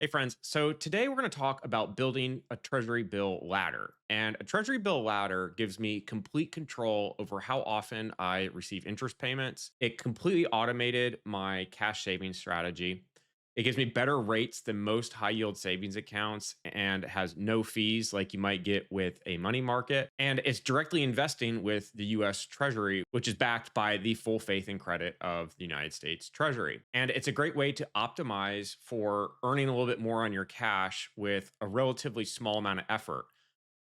Hey friends, so today we're going to talk about building a Treasury bill ladder. And a Treasury bill ladder gives me complete control over how often I receive interest payments. It completely automated my cash savings strategy. It gives me better rates than most high yield savings accounts and has no fees like you might get with a money market. And it's directly investing with the US Treasury, which is backed by the full faith and credit of the United States Treasury. And it's a great way to optimize for earning a little bit more on your cash with a relatively small amount of effort.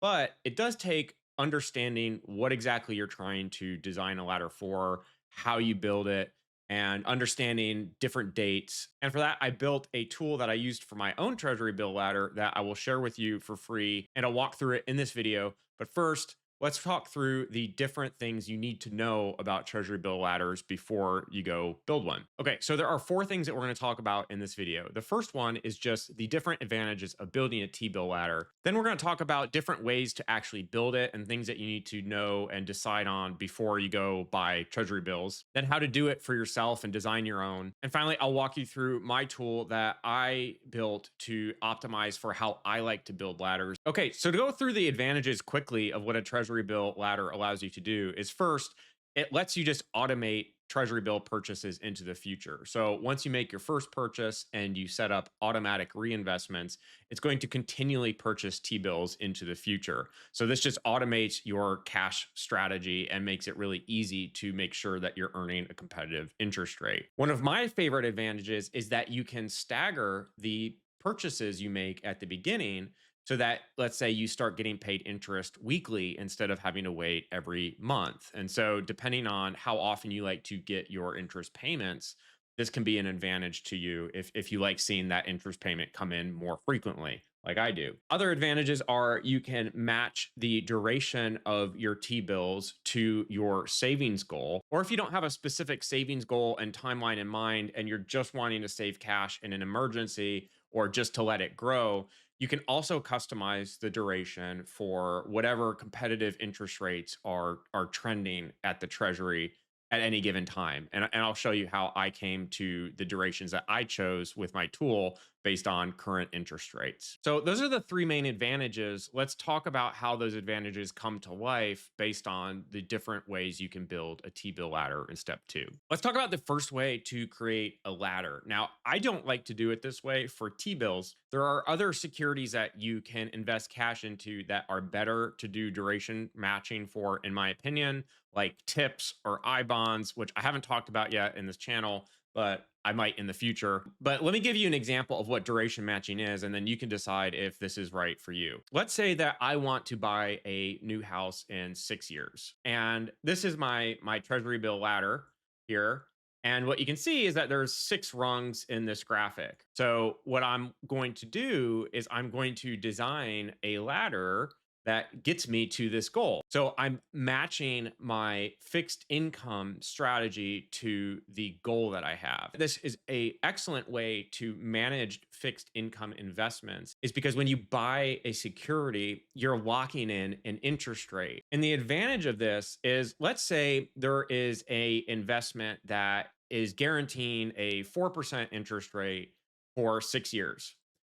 But it does take understanding what exactly you're trying to design a ladder for, how you build it, and understanding different dates. And for that, I built a tool that I used for my own Treasury bill ladder that I will share with you for free. And I'll walk through it in this video. But first, let's talk through the different things you need to know about Treasury bill ladders before you go build one. Okay, so there are four things that we're going to talk about in this video. The first one is just the different advantages of building a T-bill ladder. Then we're going to talk about different ways to actually build it and things that you need to know and decide on before you go buy Treasury bills. Then how to do it for yourself and design your own. And finally, I'll walk you through my tool that I built to optimize for how I like to build ladders. Okay, so to go through the advantages quickly of what a Treasury bill ladder allows you to do is first, it lets you just automate Treasury bill purchases into the future. So once you make your first purchase and you set up automatic reinvestments, it's going to continually purchase T bills into the future. So this just automates your cash strategy and makes it really easy to make sure that you're earning a competitive interest rate. One of my favorite advantages is that you can stagger the purchases you make at the beginning so that, let's say, you start getting paid interest weekly instead of having to wait every month. And so depending on how often you like to get your interest payments, this can be an advantage to you if you like seeing that interest payment come in more frequently, like I do. Other advantages are you can match the duration of your T bills to your savings goal. Or if you don't have a specific savings goal and timeline in mind, and you're just wanting to save cash in an emergency or just to let it grow, you can also customize the duration for whatever competitive interest rates are trending at the Treasury at any given time. And I'll show you how I came to the durations that I chose with my tool based on current interest rates. So those are the three main advantages. Let's talk about how those advantages come to life based on the different ways you can build a T-bill ladder in step two. Let's talk about the first way to create a ladder. Now, I don't like to do it this way for T-bills. There are other securities that you can invest cash into that are better to do duration matching for, in my opinion, like tips or I bonds, which I haven't talked about yet in this channel, but I might in the future. But let me give you an example of what duration matching is, and then you can decide if this is right for you. Let's say that I want to buy a new house in 6 years. And this is my Treasury bill ladder here. And what you can see is that there's 6 rungs in this graphic. So what I'm going to do is I'm going to design a ladder that gets me to this goal. So I'm matching my fixed income strategy to the goal that I have. This is a excellent way to manage fixed income investments is because when you buy a security, you're locking in an interest rate. And the advantage of this is, let's say there is a investment that is guaranteeing a 4% interest rate for 6 years.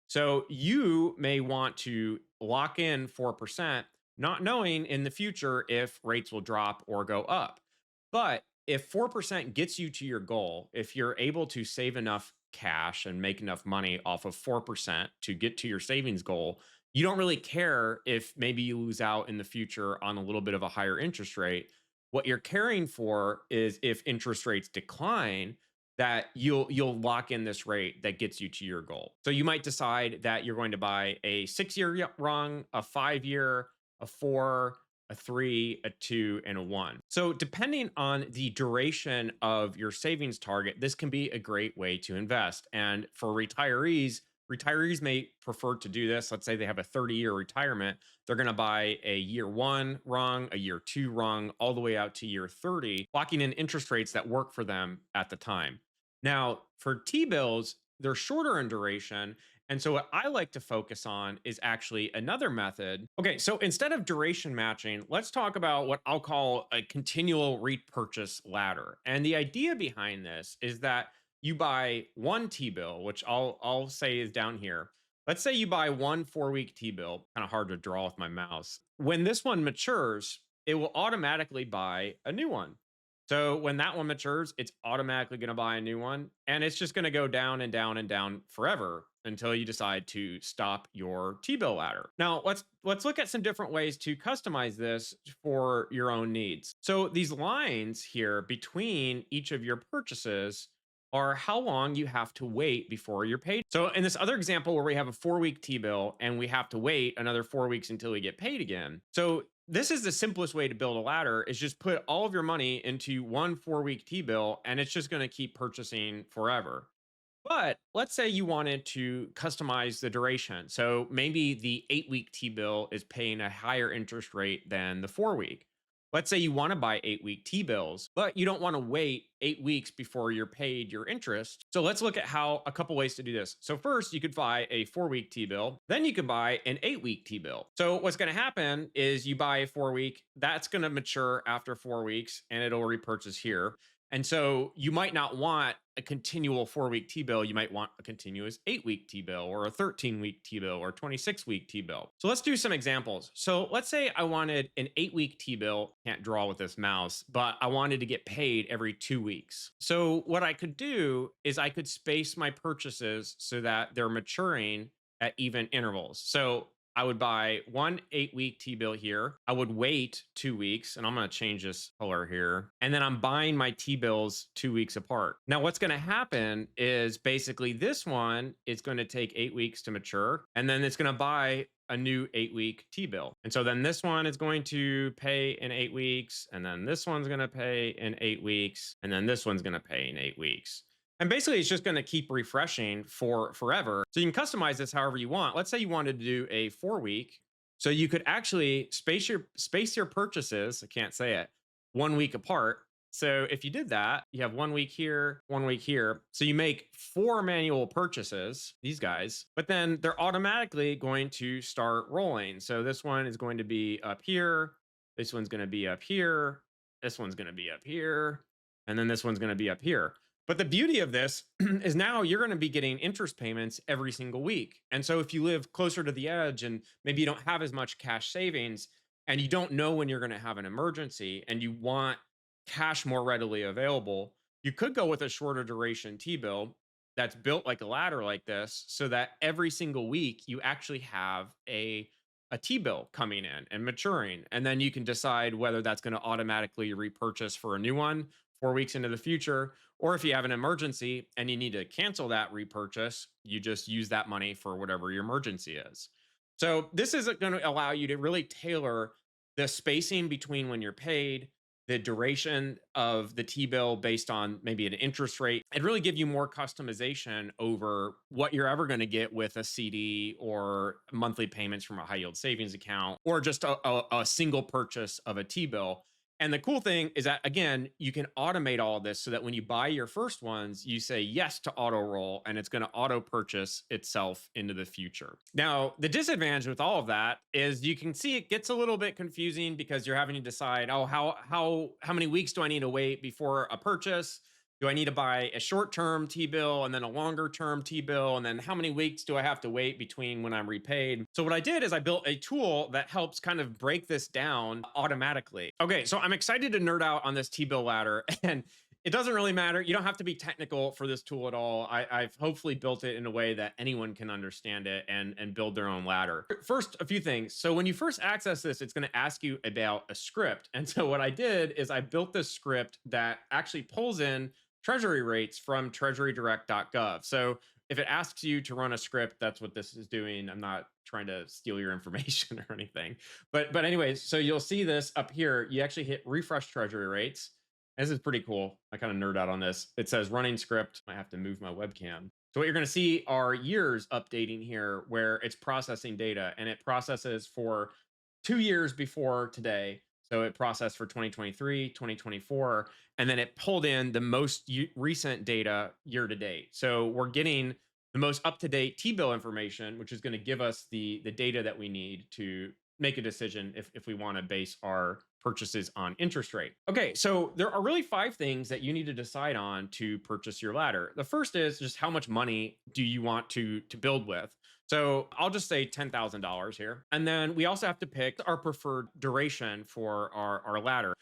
So you may want to lock in 4%, not knowing in the future if rates will drop or go up. But if 4% gets you to your goal, if you're able to save enough cash and make enough money off of 4% to get to your savings goal, you don't really care if maybe you lose out in the future on a little bit of a higher interest rate. What you're caring for is if interest rates decline, that you'll lock in this rate that gets you to your goal. So you might decide that you're going to buy a 6 year rung, a 5 year, a four, a three, a two, and a one. So depending on the duration of your savings target, this can be a great way to invest. And for retirees may prefer to do this. Let's say they have a 30-year retirement. They're going to buy a year one rung, a year two rung, all the way out to year 30, locking in interest rates that work for them at the time. Now, for T bills, they're shorter in duration. And so, what I like to focus on is actually another method. Okay, so instead of duration matching, let's talk about what I'll call a continual repurchase ladder. And the idea behind this is that you buy one T-bill, which I'll say is down here. Let's say you buy one 4-week T-bill, kind of hard to draw with my mouse. When this one matures, it will automatically buy a new one. So when that one matures, it's automatically going to buy a new one, and it's just going to go down and down and down forever until you decide to stop your T-bill ladder. Now, let's look at some different ways to customize this for your own needs. So these lines here between each of your purchases are how long you have to wait before you're paid. So in this other example where we have a 4-week T-bill and we have to wait another 4 weeks until we get paid again. So this is the simplest way to build a ladder is just put all of your money into one 4-week T-bill and it's just going to keep purchasing forever. But let's say you wanted to customize the duration. So maybe the 8-week T bill is paying a higher interest rate than the 4-week. Let's say you want to buy 8-week T bills, but you don't want to wait 8 weeks before you're paid your interest. So let's look at how a couple ways to do this. So first, you could buy a 4-week T bill, then you could buy an 8-week T bill. So what's going to happen is you buy a 4-week, that's going to mature after 4 weeks and it'll repurchase here. And so you might not want a continual 4-week T bill. You might want a continuous 8-week T bill or a 13-week T bill or a 26-week T bill. So let's do some examples. So let's say I wanted an 8-week T bill. Can't draw with this mouse, but I wanted to get paid every 2 weeks. So what I could do is I could space my purchases so that they're maturing at even intervals. So I would buy one 8-week T bill here. I would wait 2 weeks, and I'm going to change this color here. And then I'm buying my T bills 2 weeks apart. Now, what's going to happen is basically this one is going to take 8 weeks to mature, and then it's going to buy a new 8-week T bill. And so then this one is going to pay in 8 weeks, and then this one's going to pay in 8 weeks, and then this one's going to pay in 8 weeks. And basically, it's just going to keep refreshing for forever. So you can customize this however you want. Let's say you wanted to do a 4-week. So you could actually space your purchases, I can't say it, 1 week apart. So if you did that, you have 1 week here, 1 week here. So you make 4 manual purchases, these guys, but then they're automatically going to start rolling. So this one is going to be up here. This one's going to be up here. This one's going to be up here. And then this one's going to be up here. But the beauty of this is now you're going to be getting interest payments every single week. And so if you live closer to the edge and maybe you don't have as much cash savings and you don't know when you're going to have an emergency and you want cash more readily available, you could go with a shorter duration T bill that's built like a ladder like this so that every single week you actually have a T bill coming in and maturing. And then you can decide whether that's going to automatically repurchase for a new one 4 weeks into the future, or if you have an emergency and you need to cancel that repurchase, you just use that money for whatever your emergency is. So this is going to allow you to really tailor the spacing between when you're paid, the duration of the T bill based on maybe an interest rate, and really give you more customization over what you're ever going to get with a CD or monthly payments from a high yield savings account or just a single purchase of a T bill. And the cool thing is that, again, you can automate all of this so that when you buy your first ones, you say yes to auto roll and it's going to auto purchase itself into the future. Now, the disadvantage with all of that is you can see it gets a little bit confusing because you're having to decide, oh, how many weeks do I need to wait before a purchase? Do I need to buy a short-term T-bill and then a longer-term T-bill? And then how many weeks do I have to wait between when I'm repaid? So what I did is I built a tool that helps kind of break this down automatically. Okay, so I'm excited to nerd out on this T-bill ladder. And it doesn't really matter. You don't have to be technical for this tool at all. I've hopefully built it in a way that anyone can understand it and build their own ladder. First, a few things. So when you first access this, it's going to ask you about a script. And so what I did is I built this script that actually pulls in Treasury rates from treasurydirect.gov. So if it asks you to run a script, that's what this is doing. I'm not trying to steal your information or anything. But anyways, so you'll see this up here. You actually hit refresh Treasury rates. This is pretty cool. I kind of nerd out on this. It says running script. I have to move my webcam. So what you're going to see are years updating here where it's processing data, and it processes for 2 years before today. So it processed for 2023, 2024, and then it pulled in the most recent data year to date. So we're getting the most up-to-date T-bill information, which is going to give us the data that we need to make a decision if we want to base our purchases on interest rate. Okay, so there are really five things that you need to decide on to purchase your ladder. The first is just how much money do you want to build with. So I'll just say $10,000 here. And then we also have to pick our preferred duration for our ladder.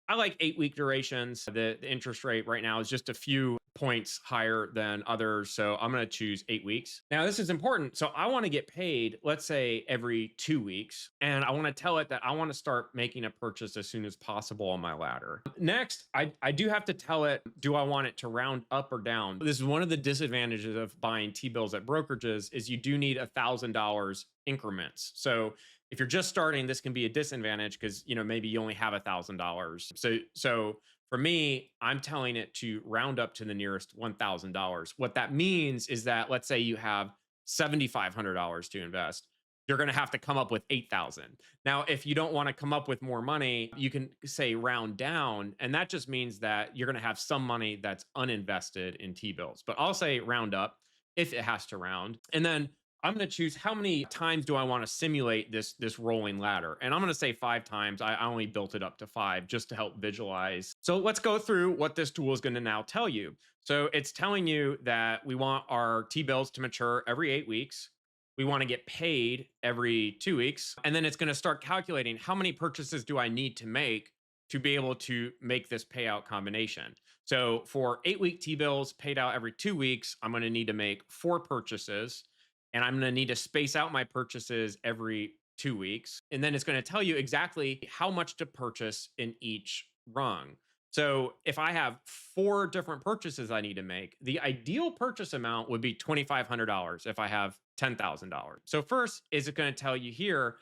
I like 8-week durations. The interest rate right now is just a few points higher than others. So I'm going to choose 8 weeks. Now, this is important. So I want to get paid, let's say every 2 weeks. And I want to tell it that I want to start making a purchase as soon as possible on my ladder. Next, I do have to tell it, do I want it to round up or down? This is one of the disadvantages of buying T-bills at brokerages is you do need $1,000 increments. So if you're just starting, this can be a disadvantage because maybe you only have $1,000. So for me, I'm telling it to round up to the nearest $1,000. What that means is that let's say you have $7,500 to invest, you're going to have to come up with 8,000. Now, if you don't want to come up with more money, you can say round down, and that just means that you're going to have some money that's uninvested in T-bills. But I'll say round up if it has to round, and then I'm going to choose how many times do I want to simulate this rolling ladder. And I'm going to say 5 times. I only built it up to 5 just to help visualize. So let's go through what this tool is going to now tell you. So it's telling you that we want our T-bills to mature every 8 weeks. We want to get paid every 2 weeks. And then it's going to start calculating how many purchases do I need to make to be able to make this payout combination. So for 8-week T-bills paid out every 2 weeks, I'm going to need to make 4 purchases. And I'm going to need to space out my purchases every 2 weeks. And then it's going to tell you exactly how much to purchase in each rung. So if I have 4 different purchases I need to make, the ideal purchase amount would be $2,500 if I have $10,000. So first, is it going to tell you here,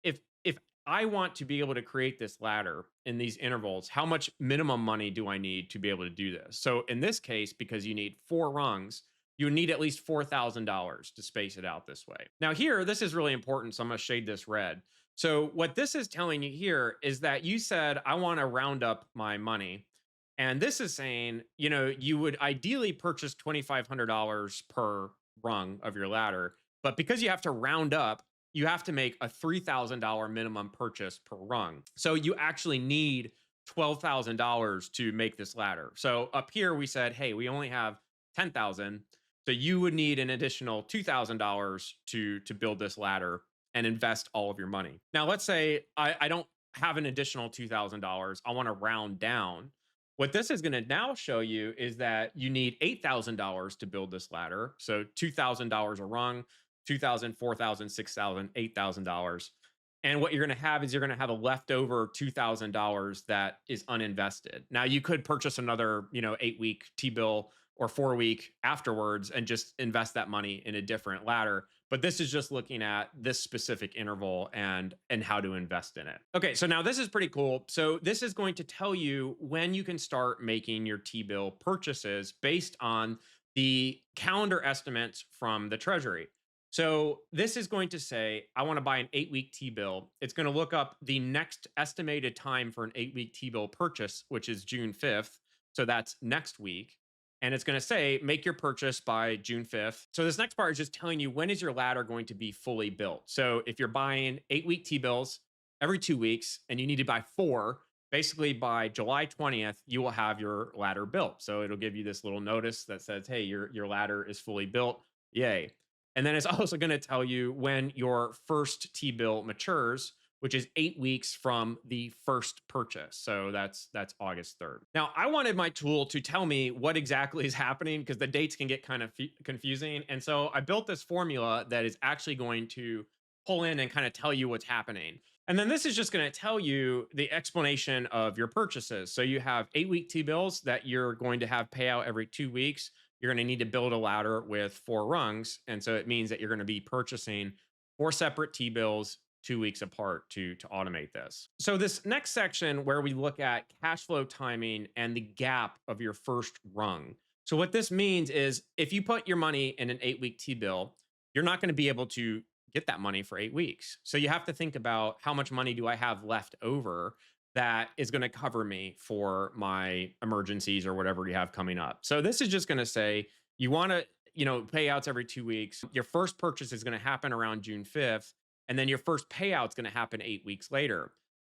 if I want to be able to create this ladder in these intervals, how much minimum money do I need to be able to do this? So in this case, because you need 4 rungs, you need at least $4,000 to space it out this way. Now here, this is really important, so I'm going to shade this red. So what this is telling you here is that you said, I want to round up my money. And this is saying, you would ideally purchase $2,500 per rung of your ladder. But because you have to round up, you have to make a $3,000 minimum purchase per rung. So you actually need $12,000 to make this ladder. So up here, we said, hey, we only have 10,000. So you would need an additional $2,000 to build this ladder and invest all of your money. Now, let's say I don't have an additional $2,000. I want to round down. What this is going to now show you is that you need $8,000 to build this ladder. So $2,000 a rung, $2,000, $4,000, $6,000, $8,000. And what you're going to have is you're going to have a leftover $2,000 that is uninvested. Now, you could purchase another, 8-week T-bill or 4-week afterwards and just invest that money in a different ladder. But this is just looking at this specific interval and how to invest in it. Okay, so now this is pretty cool. So this is going to tell you when you can start making your T-bill purchases based on the calendar estimates from the Treasury. So this is going to say, I want to buy an 8-week T-bill. It's going to look up the next estimated time for an 8-week T-bill purchase, which is June 5th. So that's next week. And it's going to say, make your purchase by June 5th. So this next part is just telling you when is your ladder going to be fully built. So if you're buying 8-week T-bills every 2 weeks and you need to buy 4, basically by July 20th, you will have your ladder built. So it'll give you this little notice that says, hey, your ladder is fully built. Yay. And then it's also going to tell you when your first T-bill matures, which is 8 weeks from the first purchase. So that's August 3rd. Now, I wanted my tool to tell me what exactly is happening because the dates can get kind of confusing. And so I built this formula that is actually going to pull in and kind of tell you what's happening. And then this is just going to tell you the explanation of your purchases. So you have 8-week T-bills that you're going to have payout every 2 weeks. You're going to need to build a ladder with 4 rungs. And so it means that you're going to be purchasing 4 separate T-bills 2 weeks apart to automate this. So this next section where we look at cash flow timing and the gap of your first rung. So what this means is if you put your money in an 8-week T-bill, you're not going to be able to get that money for 8 weeks. So you have to think about how much money do I have left over that is going to cover me for my emergencies or whatever you have coming up. So this is just going to say you want to, payouts every 2 weeks. Your first purchase is going to happen around June 5th. And then your first payout's going to happen 8 weeks later.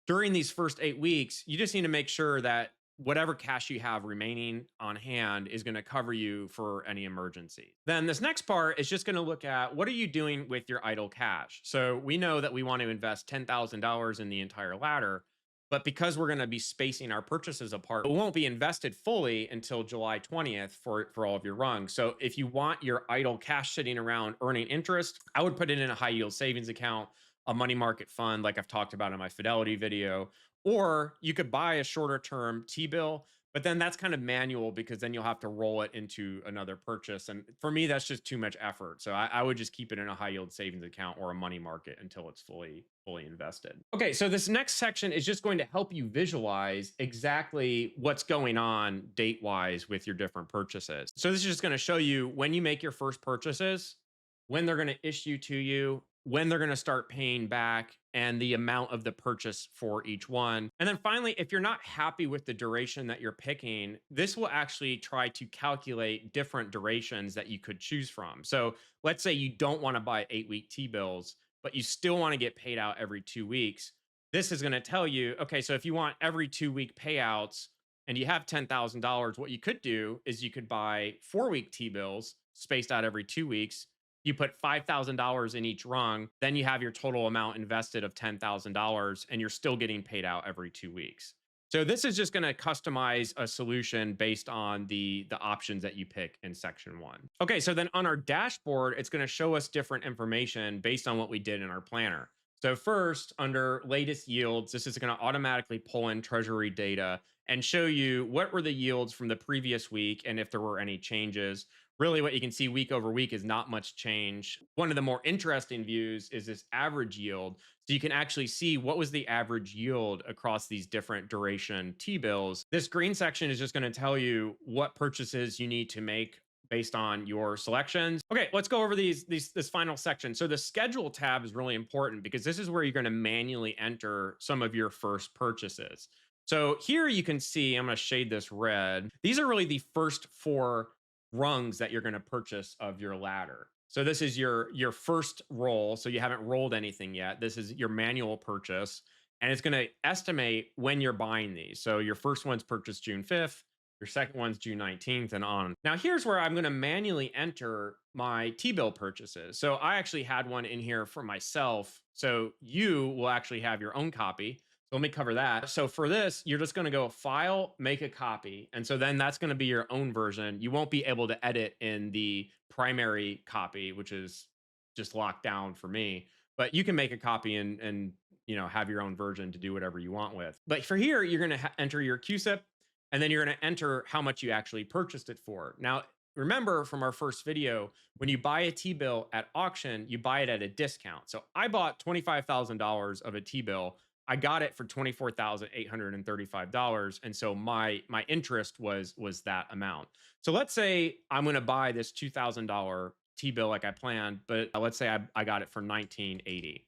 During these first 8 weeks, you just need to make sure that whatever cash you have remaining on hand is going to cover you for any emergency. Then this next part is just going to look at what are you doing with your idle cash. So we know that we want to invest $10,000 in the entire ladder, but because we're going to be spacing our purchases apart, it won't be invested fully until July 20th for all of your rungs. So if you want your idle cash sitting around earning interest, I would put it in a high yield savings account, a money market fund, like I've talked about in my Fidelity video, or you could buy a shorter term T bill, but then that's kind of manual because then you'll have to roll it into another purchase. And for me, that's just too much effort. So I would just keep it in a high yield savings account or a money market until it's fully invested. Okay, so this next section is just going to help you visualize exactly what's going on date wise with your different purchases. So this is just going to show you when you make your first purchases, when they're going to issue to you, when they're going to start paying back, and the amount of the purchase for each one. And then finally, if you're not happy with the duration that you're picking, this will actually try to calculate different durations that you could choose from. So let's say you don't want to buy 8 week T bills, but you still want to get paid out every 2 weeks. This is going to tell you, okay, so if you want every 2 week payouts and you have $10,000, what you could do is you could buy 4 week T bills spaced out every 2 weeks. You put $5,000 in each rung, then you have your total amount invested of $10,000 and you're still getting paid out every 2 weeks. So this is just going to customize a solution based on the options that you pick in section 1. Okay, so then on our dashboard, it's going to show us different information based on what we did in our planner. So first, under latest yields, this is going to automatically pull in Treasury data and show you what were the yields from the previous week and if there were any changes. Really, what you can see week over week is not much change. One of the more interesting views is this average yield. So you can actually see what was the average yield across these different duration T bills. This green section is just going to tell you what purchases you need to make based on your selections. Okay, let's go over this final section. So the schedule tab is really important because this is where you're going to manually enter some of your first purchases. So here you can see, I'm going to shade this red. These are really the first 4 rungs that you're going to purchase of your ladder. So this is your first roll. So you haven't rolled anything yet. This is your manual purchase, and it's going to estimate when you're buying these. So your first one's purchased June 5th, your second one's June 19th, and on. Now here's where I'm going to manually enter my T-bill purchases. So I actually had one in here for myself. So you will actually have your own copy. So let me cover that. So for this, you're just going to go file, make a copy. And so then that's going to be your own version. You won't be able to edit in the primary copy, which is just locked down for me. But you can make a copy and have your own version to do whatever you want with. But for here, you're going to enter your QSIP, and then you're going to enter how much you actually purchased it for. Now, remember from our first video, when you buy a T-bill at auction, you buy it at a discount. So I bought $25,000 of a T-bill. I got it for $24,835, and so my interest was that amount. So let's say I'm going to buy this $2,000 T-bill like I planned, but let's say I got it for 1980.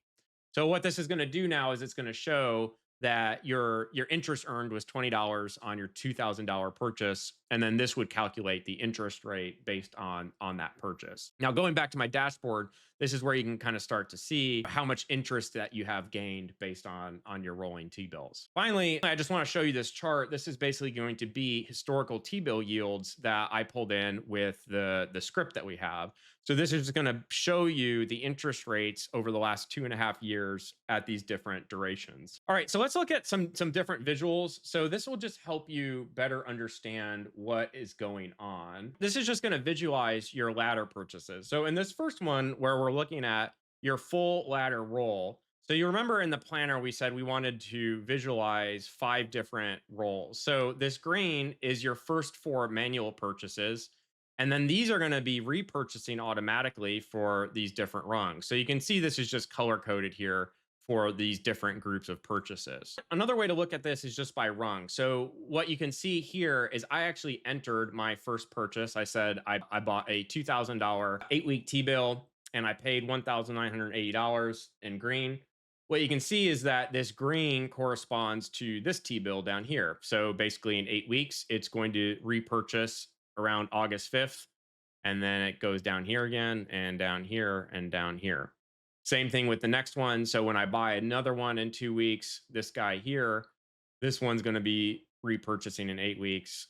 So what this is going to do now is it's going to show that your interest earned was $20 on your $2,000 purchase, and then this would calculate the interest rate based on that purchase. Now, going back to my dashboard, this is where you can kind of start to see how much interest that you have gained based on your rolling T-bills. Finally, I just want to show you this chart. This is basically going to be historical T-bill yields that I pulled in with the script that we have. So this is going to show you the interest rates over the last 2.5 years at these different durations. All right, so let's look at some different visuals. So this will just help you better understand what is going on. This is just going to visualize your ladder purchases. So in this first one where we're looking at your full ladder roll, so you remember in the planner, we said we wanted to visualize 5 different rolls. So this green is your first 4 manual purchases. And then these are going to be repurchasing automatically for these different rungs. So you can see this is just color coded here for these different groups of purchases. Another way to look at this is just by rung. So what you can see here is I actually entered my first purchase. I said I bought a $2,000 8-week T-bill and I paid $1,980 in green. What you can see is that this green corresponds to this T-bill down here. So basically in 8 weeks, it's going to repurchase around August 5th. And then it goes down here again and down here and down here. Same thing with the next one. So when I buy another one in 2 weeks, this guy here, this one's going to be repurchasing in 8 weeks,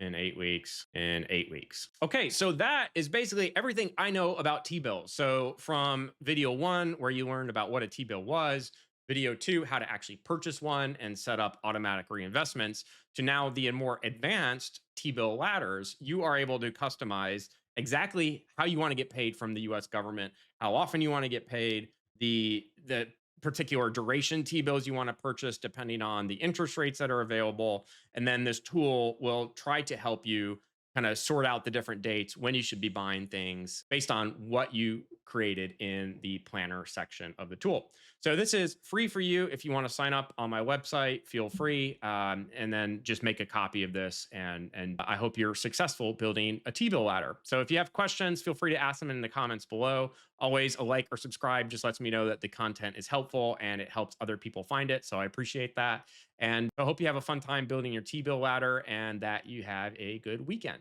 in 8 weeks, in 8 weeks. Okay, so that is basically everything I know about T bills. So from video one, where you learned about what a T bill was, video two, how to actually purchase one and set up automatic reinvestments, to now the more advanced T bill ladders, you are able to customize exactly how you want to get paid from the US government, how often you want to get paid, the particular duration T bills you want to purchase depending on the interest rates that are available. And then this tool will try to help you kind of sort out the different dates when you should be buying things based on what you created in the planner section of the tool. So this is free for you. If you want to sign up on my website, feel free, and then just make a copy of this. And I hope you're successful building a T-bill ladder. So if you have questions, feel free to ask them in the comments below. Always a like or subscribe just lets me know that the content is helpful and it helps other people find it. So I appreciate that. And I hope you have a fun time building your T-bill ladder and that you have a good weekend.